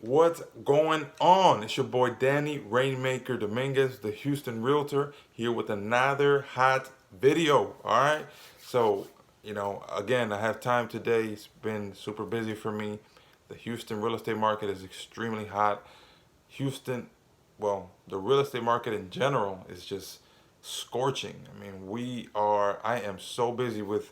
What's going on? It's your boy Danny Rainmaker Dominguez, the Houston Realtor, here with another hot video. All right. So, again, I have time today. It's been super busy for me. The Houston real estate market is extremely hot. Houston, well, the real estate market in general is just scorching. I mean, I am so busy with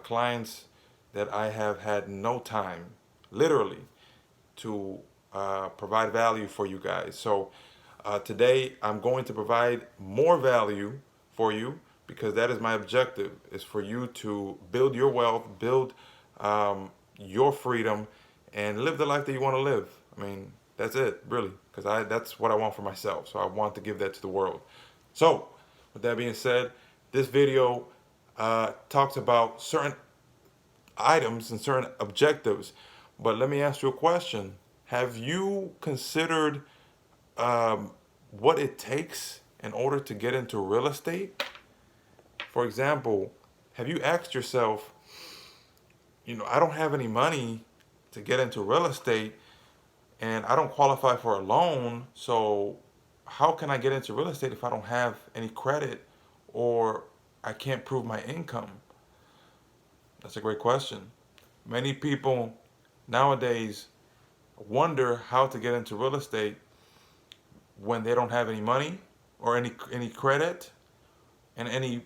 clients that I have had no time, literally, to provide value for you guys. So today I'm going to provide more value for you because that is my objective: is for you to build your wealth, build your freedom, and live the life that you want to live. I mean, that's it, really, because I that's what I want for myself. So I want to give that to the world. So, with that being said, this video talks about certain items and certain objectives. But let me ask you a question. Have you considered what it takes in order to get into real estate? For example, have you asked yourself, I don't have any money to get into real estate and I don't qualify for a loan, so how can I get into real estate if I don't have any credit or I can't prove my income? That's a great question. Many people nowadays wonder how to get into real estate when they don't have any money or any credit and any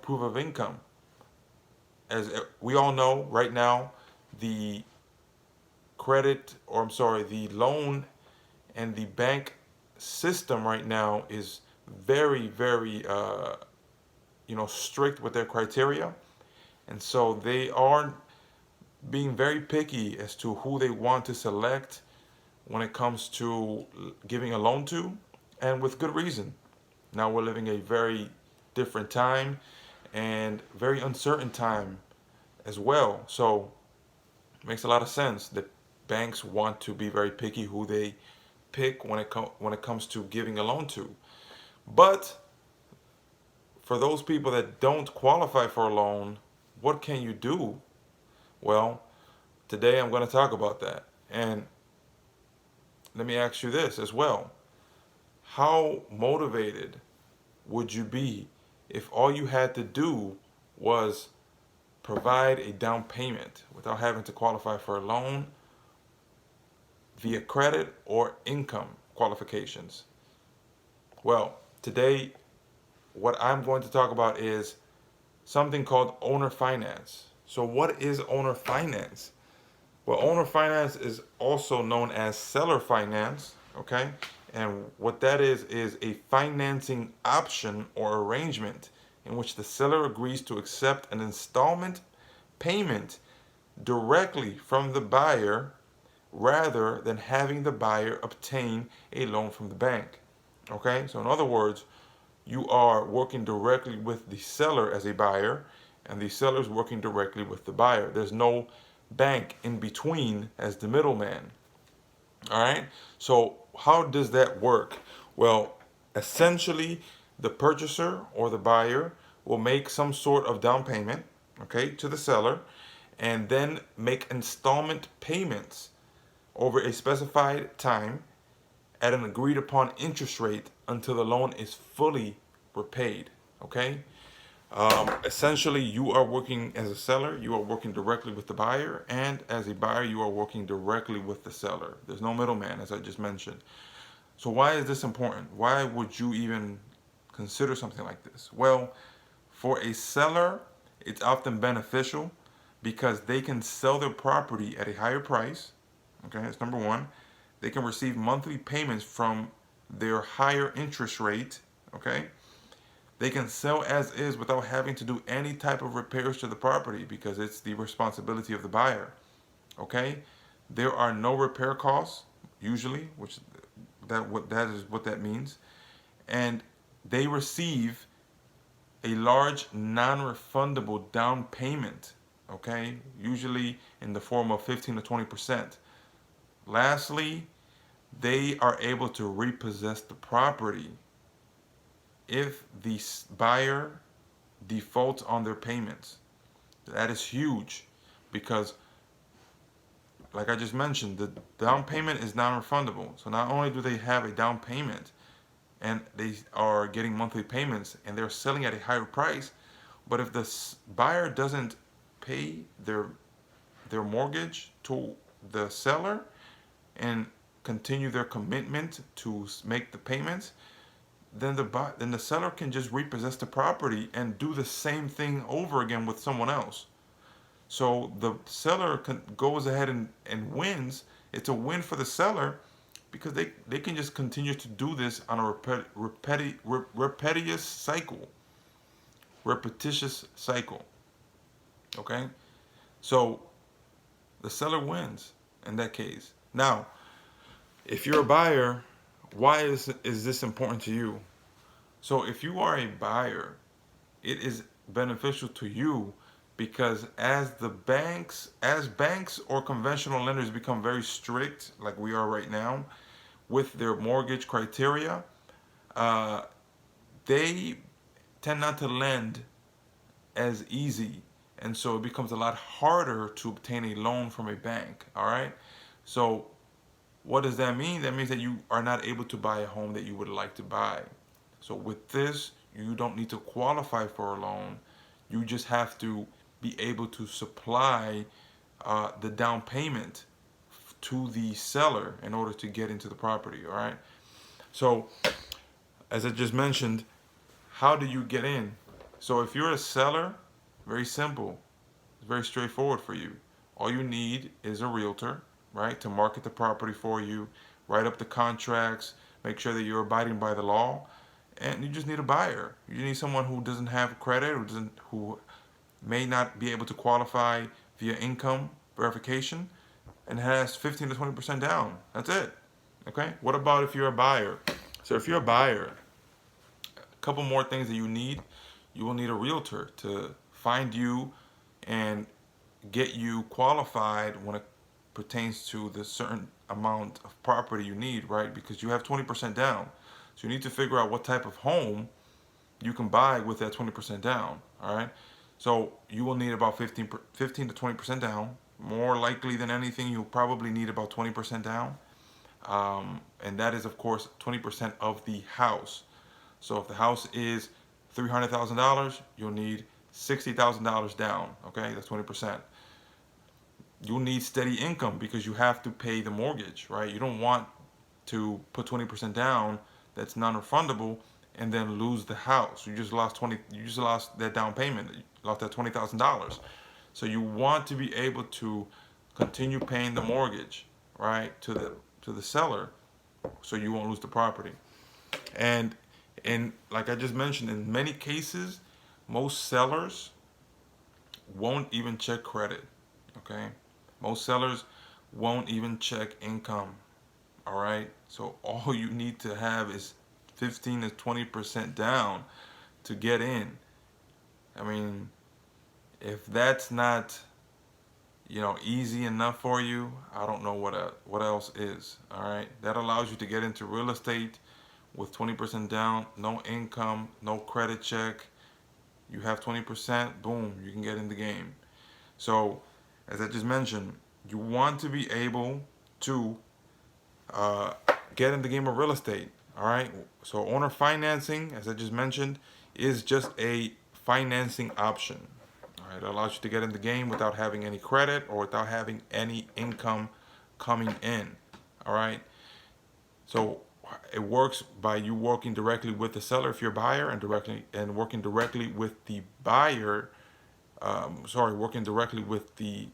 proof of income. As we all know right now, the the loan and the bank system right now is very, very strict with their criteria, and so they are being very picky as to who they want to select when it comes to giving a loan to, and with good reason. Now we're living a very different time and very uncertain time as well. So it makes a lot of sense that banks want to be very picky who they pick when it comes to giving a loan to. But for those people that don't qualify for a loan, what can you do? Well, today I'm going to talk about that. And let me ask you this as well. How motivated would you be if all you had to do was provide a down payment without having to qualify for a loan via credit or income qualifications? Well, today, what I'm going to talk about is something called owner finance. So, what is owner finance? Well, owner finance is also known as seller finance, okay? And what that is a financing option or arrangement in which the seller agrees to accept an installment payment directly from the buyer rather than having the buyer obtain a loan from the bank. Okay? So in other words, you are working directly with the seller as a buyer, and the seller is working directly with the buyer. There's no bank in between as the middleman. All right. So how does that work? Well, essentially, the purchaser or the buyer will make some sort of down payment, okay, to the seller, and then make installment payments over a specified time at an agreed upon interest rate until the loan is fully repaid. Okay. Essentially, you are working as a seller, you are working directly with the buyer, and as a buyer, you are working directly with the seller. There's no middleman, as I just mentioned. So, why is this important? Why would you even consider something like this? Well, for a seller, it's often beneficial because they can sell their property at a higher price. Okay, that's number one. They can receive monthly payments from their higher interest rate. Okay, they can sell as is without having to do any type of repairs to the property because it's the responsibility of the buyer. Okay? There are no repair costs usually, which that is what that means. And they receive a large non-refundable down payment, okay? Usually in the form of 15 to 20%. Lastly, they are able to repossess the property if the buyer defaults on their payments. That is huge because like I just mentioned, the down payment is non-refundable. So not only do they have a down payment and they are getting monthly payments and they're selling at a higher price, but if the buyer doesn't pay their mortgage to the seller and continue their commitment to make the payments, then the seller can just repossess the property and do the same thing over again with someone else. So the seller goes ahead and wins. It's a win for the seller because they can just continue to do this on a repetitious cycle, repetitious cycle. Okay, so the seller wins in that case. Now, if you're a buyer, why is this important to you? So if you are a buyer, it is beneficial to you because as banks or conventional lenders become very strict, like we are right now, with their mortgage criteria, uh, they tend not to lend as easy, and so it becomes a lot harder to obtain a loan from a bank. All right, so what does that mean? That means that you are not able to buy a home that you would like to buy. So with this, you don't need to qualify for a loan. You just have to be able to supply the down payment to the seller in order to get into the property. All right. So as I just mentioned, how do you get in? So if you're a seller, very simple. It's very straightforward for you. All you need is a realtor, right, to market the property for you, write up the contracts, make sure that you're abiding by the law, and you just need a buyer. You need someone who doesn't have credit, who may not be able to qualify via income verification, and has 15 to 20% down. That's it. Okay. What about if you're a buyer? So if you're a buyer, a couple more things that you need. You will need a realtor to find you and get you qualified when it pertains to the certain amount of property you need, right? Because you have 20% down. So you need to figure out what type of home you can buy with that 20% down, all right? So you will need about 15 to 20% down. More likely than anything, you'll probably need about 20% down. And that is, of course, 20% of the house. So if the house is $300,000, you'll need $60,000 down, okay? That's 20%. You'll need steady income because you have to pay the mortgage, right? You don't want to put 20% down that's non-refundable and then lose the house. You just lost that down payment. You lost that $20,000. So you want to be able to continue paying the mortgage, right, to the seller so you won't lose the property. And like I just mentioned, in many cases, most sellers won't even check credit, okay? Most sellers won't even check income. All right. So all you need to have is 15 to 20% down to get in. I mean, if that's not, easy enough for you, I don't know what else is. All right. That allows you to get into real estate with 20% down, no income, no credit check. You have 20%, boom, you can get in the game. So, as I just mentioned, you want to be able to uh, get in the game of real estate. All right. So owner financing, as I just mentioned, is just a financing option. All right. It allows you to get in the game without having any credit or without having any income coming in. All right. So it works by you working directly with the seller if you're a buyer and working directly with the buyer. Working directly with the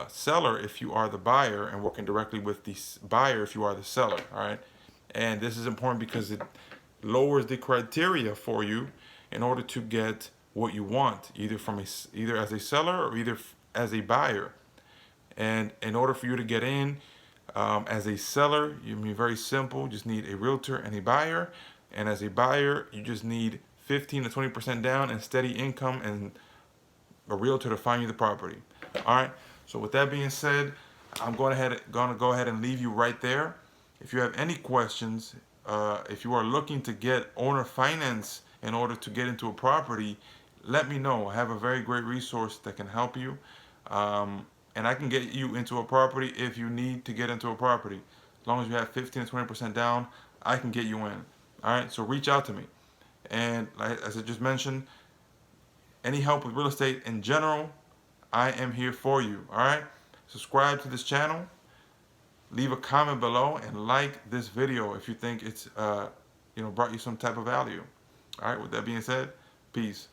seller if you are the buyer, and working directly with the buyer if you are the seller. All right, and this is important because it lowers the criteria for you in order to get what you want, either as a seller or either as a buyer. And in order for you to get in as a seller, you mean very simple. Just need a realtor and a buyer, and as a buyer, you just need 15 to 20% down and steady income and a realtor to find you the property. All right. So with that being said, I'm going to go ahead and leave you right there. If you have any questions, if you are looking to get owner finance in order to get into a property, let me know. I have a very great resource that can help you. and I can get you into a property if you need to get into a property. As long as you have 15 to 20% down, I can get you in. All right, so reach out to me. And as I just mentioned, any help with real estate in general, I am here for you. All right, subscribe to this channel, leave a comment below, and like this video if you think it's brought you some type of value. All right, with that being said, peace.